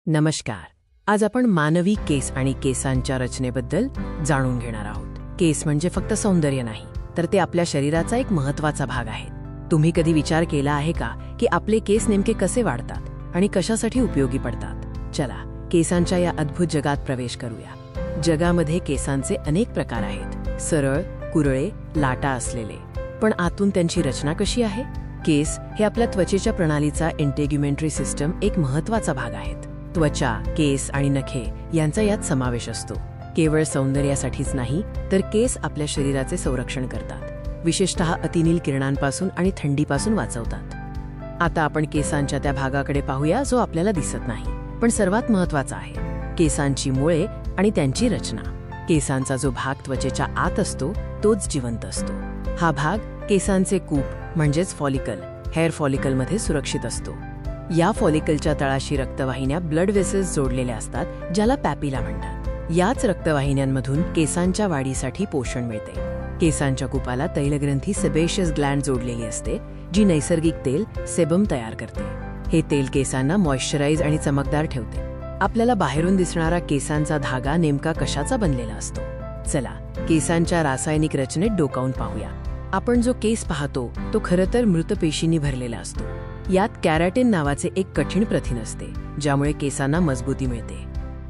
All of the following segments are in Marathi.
नमस्कार. आज आपण मानवी केस आणि केसांच्या रचनेबद्दल जाणून घेणार आहोत. केस म्हणजे फक्त सौंदर्य नाही, तर ते आपल्या शरीराचा एक महत्त्वाचा भाग आहे. तुम्ही कधी विचार केला आहे का की आपले केस नेमके कसे वाढतात आणि कशासाठी उपयोगी पडतात? चला, केसांच्या या अद्भुत जगात प्रवेश करूया. जगामध्ये केसांचे अनेक प्रकार आहेत. सरळ, कुरळे, लाटा असलेले. पण आतून त्यांची रचना कशी आहे? केस हे आपल्या त्वचेच्या प्रणालीचा इंटेग्युमेंटरी सिस्टम एक महत्त्वाचा भाग आहेत. त्वचा, केस आणि नखे यांचा यात समावेश असतो. केवळ सौंदर्यासाठीच नाही, तर केस आपल्या शरीराचे संरक्षण करतात. विशेषतः अतिनील किरणांपासून आणि थंडीपासून वाचवतात. आता आपण केसांच्या त्या भागाकडे पाहूया जो आपल्याला दिसत नाही, पण सर्वात महत्त्वाचा आहे. केसांची मुळे आणि त्यांची रचना. केसांचा जो भाग त्वचेच्या आत असतो तोच जिवंत असतो. हा भाग केसांचे कूप म्हणजेच फॉलिकल, हेअर फॉलिकलमध्ये सुरक्षित असतो. या फॉलिकलच्या तळाशी रक्तवाहिन्या ब्लड वेसल्स जोडलेल्या असतात, ज्याला पॅपिला म्हणतात. याच रक्तवाहिन्यांमधून केसांच्या वाढीसाठी पोषण मिळते. केसांच्या कुपाला तैलग्रंथी सेबेशियस ग्लँड जोडलेली असते, जी नैसर्गिक तेल सेबम तयार करते. हे तेल केसांना मॉइश्चराइज आणि चमकदार ठेवते. आपल्याला बाहेरून दिसणारा केसांचा धागा नेमका कशाचा बनलेला असतो? चला, केसांच्या रासायनिक रचनेत डोकावून पाहूया. आपण जो केस पाहतो तो खरं तर मृत पेशींनी भरलेला असतो. यात कॅराटिन नावाचे एक कठीण प्रथिन असते, ज्यामुळे केसांना मजबूती मिळते.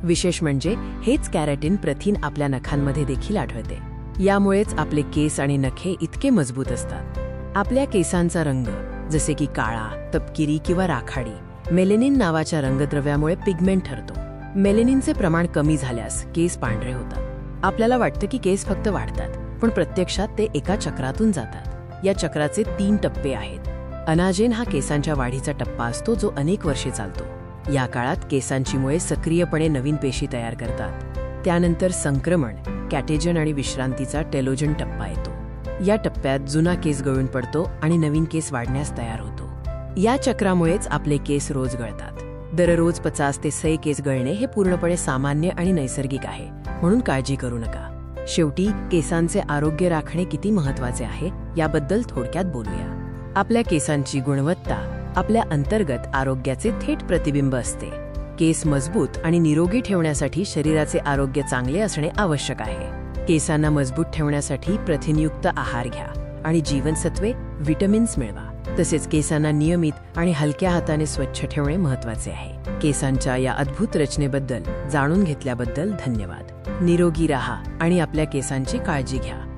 विशेष म्हणजे हेच कॅराटिन प्रथिन आपल्या नखांमध्ये देखील आढळते. यामुळेच आपले केस आणि नखे इतके मजबूत असतात. आपल्या केसांचा रंग, जसे की काळा, तपकिरी किंवा राखाडी, मेलेनिन नावाच्या रंगद्रव्यामुळे पिगमेंट ठरतो. मेलेनिनचे प्रमाण कमी झाल्यास केस पांढरे होतात. आपल्याला वाटतं की केस फक्त वाढतात, पण प्रत्यक्षात ते एका चक्रातून जातात. या चक्राचे 3 टप्पे आहेत. अनाजेन हा केसांच्या वाढीचा टप्पा असतो, जो अनेक वर्षे चालतो. या काळात केसांची मुळे सक्रियपणे नवीन पेशी तयार करतात. त्यानंतर संक्रमण, कॅटेजन आणि विश्रांतीचा टेलोजन टप्पा येतो. या टप्प्यात जुना केस गळून पडतो आणि नवीन केस वाढण्यास तयार होतो. या चक्रामुळेच आपले केस रोज गळतात. दररोज 50 ते 100 केस गळणे हे पूर्णपणे सामान्य आणि नैसर्गिक आहे, म्हणून काळजी करू नका. शेवटी केसांचे आरोग्य राखणे किती महत्त्वाचे आहे याबद्दल थोडक्यात बोलूया. आपल्या केसांची गुणवत्ता आपल्या अंतर्गत आरोग्याचे थेट प्रतिबिंब असते. केस मजबूत आणि निरोगी ठेवण्यासाठी शरीराचे आरोग्य चांगले असणे आवश्यक आहे. केसांना मजबूत ठेवण्यासाठी प्रथिनयुक्त आहार घ्या आणि जीवनसत्वे, व्हिटॅमिन्स मिळवा. तसेच केसांना नियमित आणि हलक्या हाताने स्वच्छ ठेवणे महत्त्वाचे आहे. केसांच्या या अद्भुत रचनेबद्दल जाणून घेतल्याबद्दल धन्यवाद. निरोगी राहा आणि आपल्या केसांची काळजी घ्या.